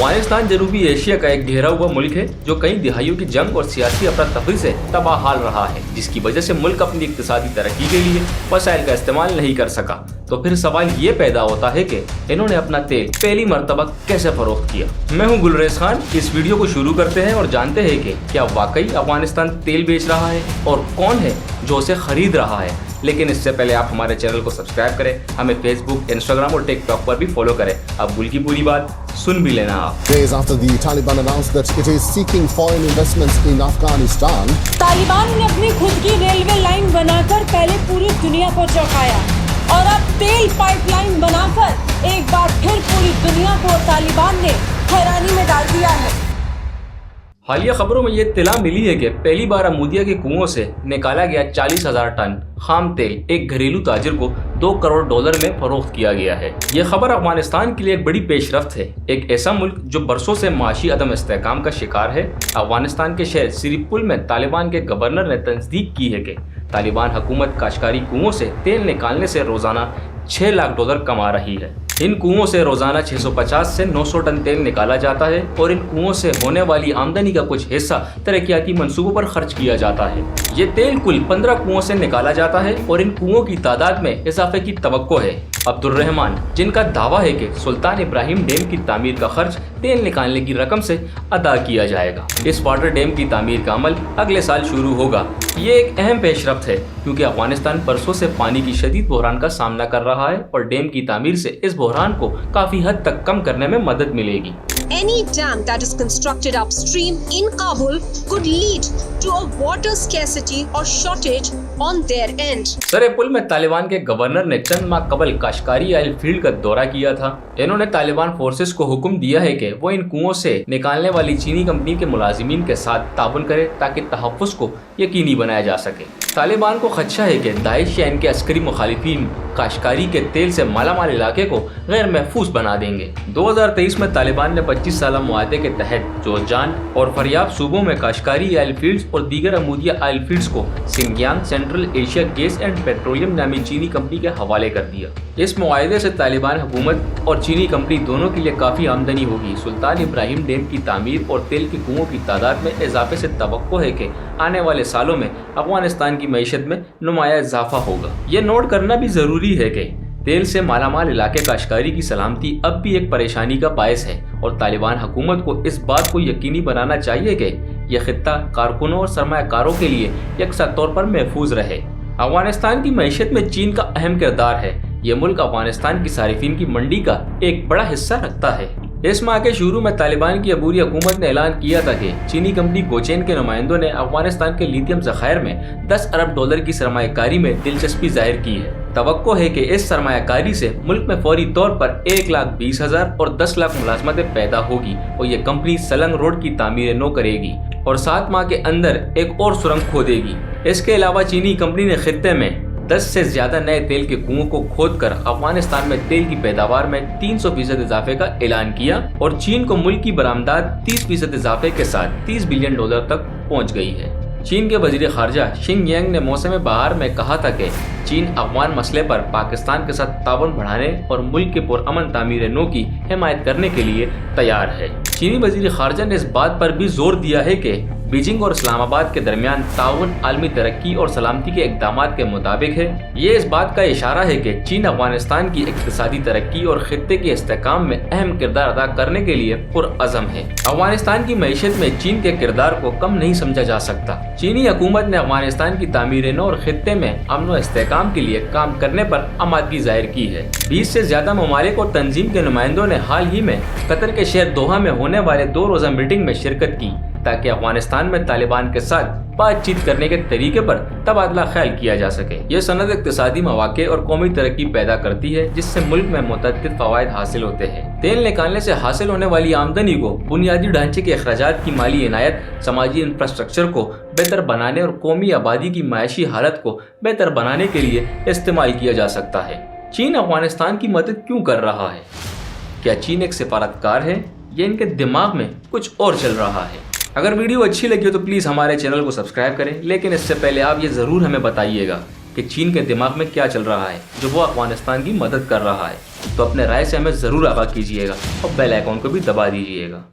अफगानिस्तान जनूबी एशिया का एक घेरा हुआ मुल्क है जो कई दिहाइयों की जंग और सियासी अफरा तफरी से तबाहाल रहा है, जिसकी वजह से मुल्क अपनी इक्तिसादी तरक्की के लिए वसाइल का इस्तेमाल नहीं कर सका। तो फिर सवाल ये पैदा होता है कि इन्होंने अपना तेल पहली मरतबा कैसे फरोख्त किया। मैं हूँ गुलरेज खान। इस वीडियो को शुरू करते हैं और जानते हैं कि क्या वाकई अफगानिस्तान तेल बेच रहा है और कौन है जो उसे खरीद रहा है। लेकिन इससे पहले आप हमारे चैनल को सब्सक्राइब करें, हमें फेसबुक, इंस्टाग्राम और टिकटॉक पर भी फॉलो करें। अब गुल की पूरी बात सुन भी लेना आप। Days after the Taliban announced that it is seeking foreign investments in Afghanistan, Taliban ने अपनी खुद की रेलवे लाइन बनाकर पहले पूरी दुनिया को चौंकाया और अब तेल पाइपलाइन बनाकर एक बार फिर पूरी दुनिया को तालिबान ने हैरानी में डाल दिया है। हालिया खबरों में ये इत्तला मिली है कि पहली बार अमूदिया के कुओं से निकाला गया 40,000 टन खाम तेल एक घरेलू ताजिर को $2 करोड़ में फरोख्त किया गया है। ये खबर अफगानिस्तान के लिए एक बड़ी पेशरफ्त है। एक ऐसा मुल्क जो बरसों से माशी अदम इस्तेहकाम का शिकार है। अफगानिस्तान के शहर सिरिपुल में तालिबान के गवर्नर ने तस्दीक की है कि तालिबान हुकूमत काश्तकारी कुओं से तेल निकालने से रोजाना $6 लाख कमा रही है। इन कुओं से रोजाना 650 से 900 टन तेल निकाला जाता है और इन कुओं से होने वाली आमदनी का कुछ हिस्सा तरक्याती मंसूबों पर खर्च किया जाता है। ये तेल कुल 15 कुओं से निकाला जाता है और इन कुओं की तादाद में इजाफे की तवक्को है। अब्दुर्रहमान, जिनका दावा है कि सुल्तान इब्राहिम डैम की तामीर का खर्च तेल निकालने की रकम से अदा किया जाएगा। इस वाटर डैम की तामीर का अमल अगले साल शुरू होगा। ये एक अहम पेशरफ्त है क्योंकि अफगानिस्तान बरसों से पानी की शदीद बहरान का सामना कर रहा है और डैम की तामीर से इस बहरान को काफी हद तक कम करने में मदद मिलेगी। Any dam that is constructed upstream in Kabul could lead to a water scarcity or shortage on their end. सरेपुल में तालिबान के गवर्नर ने चंद माह कबल काश्तकारी ऑयल फील्ड का दौरा किया था। इन्होंने तालिबान फोर्सेस को हुक्म दिया है कि वो इन कुओं से निकालने वाली चीनी कंपनी के मुलाजिमीन के साथ ताउन करे ताकि तहफ़्फ़ुज़ को यकीनी बनाया जा सके। तालिबान को खदशा है कि दाइश या इनके अस्करी मुखालिफिन काश्तकारी के तेल से मालामाल इलाके को गैर महफूज बना देंगे। 2023 में तालिबान ने 25 साल मुआहदे के तहत जोजान और फरियाब सूबों में काश्तकारी ऑयल फील्ड्स और दीगर अमूदिया ऑयल फील्ड्स को Xinjiang Central Asia Gas and Petroleum नामी चीनी कंपनी के हवाले कर दिया। इस मुआहदे से तालिबान हुकूमत और चीनी कंपनी दोनों के लिए काफी आमदनी होगी। सुल्तान इब्राहिम डैम की तामीर और तेल के कुओं की तादाद में इजाफे से तवक्को है कि आने वाले सालों में अफगानिस्तान की मईशत में नुमाया इजाफा होगा। ये नोट करना भी जरूरी है कि तेल से मालामाल इलाके काश्तकारी की सलामती अब भी एक परेशानी का बायस है और तालिबान हुकूमत को इस बात को यकीनी बनाना चाहिए कि यह खित्ता कारकुनों और सरमायाकारों के लिए यकसा तौर पर महफूज रहे। अफगानिस्तान की मईशत में चीन का अहम किरदार है। यह मुल्क अफगानिस्तान की सारिफिन की मंडी का एक बड़ा हिस्सा रखता है। इस माह के शुरू में तालिबान की अबूरी हुकूमत ने ऐलान किया था कि चीनी कंपनी गोचेन के नुमाइंदों ने अफगानिस्तान के लिथियम ज़खायर में $10 अरब की सरमायाकारी में दिलचस्पी जाहिर की है। तवक्को है कि इस सरमायाकारी से मुल्क में फौरी तौर पर 1,20,000 और 10 लाख मुलाजमतें पैदा होगी और ये कंपनी सलंग रोड की तामीर नो करेगी और 7 माह के अंदर एक और सुरंग खोदेगी। इसके अलावा चीनी कंपनी ने खित्ते में 10 से ज्यादा नए तेल के कुओं को खोदकर अफगानिस्तान में तेल की पैदावार में 300% इजाफे का ऐलान किया और चीन को मुल्क की बरामदात 30% इजाफे के साथ $30 बिलियन तक पहुंच गई है। चीन के वजीर खारजा शिंग यांग ने मौसम बहार में कहा था कि चीन अफगान मसले पर पाकिस्तान के साथ ताउन बढ़ाने और मुल्क के पुरअमन तामीर नो की हिमायत करने के लिए तैयार है। चीनी वजीर खारजा ने इस बात पर भी जोर दिया है कि बीजिंग और इस्लामाबाद के दरमियान ताउन आलमी तरक्की और सलामती के इक़दामात के मुताबिक है। ये इस बात का इशारा है कि चीन अफगानिस्तान की इक़्तिसादी तरक्की और खित्ते के इस्तेहकाम में अहम किरदार अदा करने के लिए पुरअज़म है। अफगानिस्तान की मईशत में चीन के किरदार को कम नहीं समझा जा सकता। चीनी हुकूमत ने अफगानिस्तान की तामीर नो और खित्ते में अमन व इस्तेहकाम के लिए काम करने पर आमादगी जाहिर की है। 20 से ज्यादा ममालिक और तंजीम के नुमाइंदों ने हाल ही में कतर के शहर दोहा में होने वाले 2 रोज़ा मीटिंग में शिरकत की ताकि अफगानिस्तान में तालिबान के साथ बातचीत करने के तरीके पर तबादला ख्याल किया जा सके। ये सनद इक्तिसादी मौके और कौमी तरक्की पैदा करती है जिससे मुल्क में मुतअद्दिद फवायद हासिल होते हैं। तेल निकालने से हासिल होने वाली आमदनी को बुनियादी ढांचे के अखराजात की माली इनायत, समाजी इंफ्रास्ट्रक्चर को बेहतर बनाने और कौमी आबादी की मायशी हालत को बेहतर बनाने के लिए इस्तेमाल किया जा सकता है। चीन अफगानिस्तान की मदद क्यों कर रहा है? क्या चीन एक सिफारतकार है या इनके दिमाग में कुछ और चल रहा है? अगर वीडियो अच्छी लगी हो तो प्लीज़ हमारे चैनल को सब्सक्राइब करें, लेकिन इससे पहले आप ये ज़रूर हमें बताइएगा कि चीन के दिमाग में क्या चल रहा है जो वो अफगानिस्तान की मदद कर रहा है। तो अपने राय से हमें ज़रूर आगाह कीजिएगा और बेल आइकॉन को भी दबा दीजिएगा।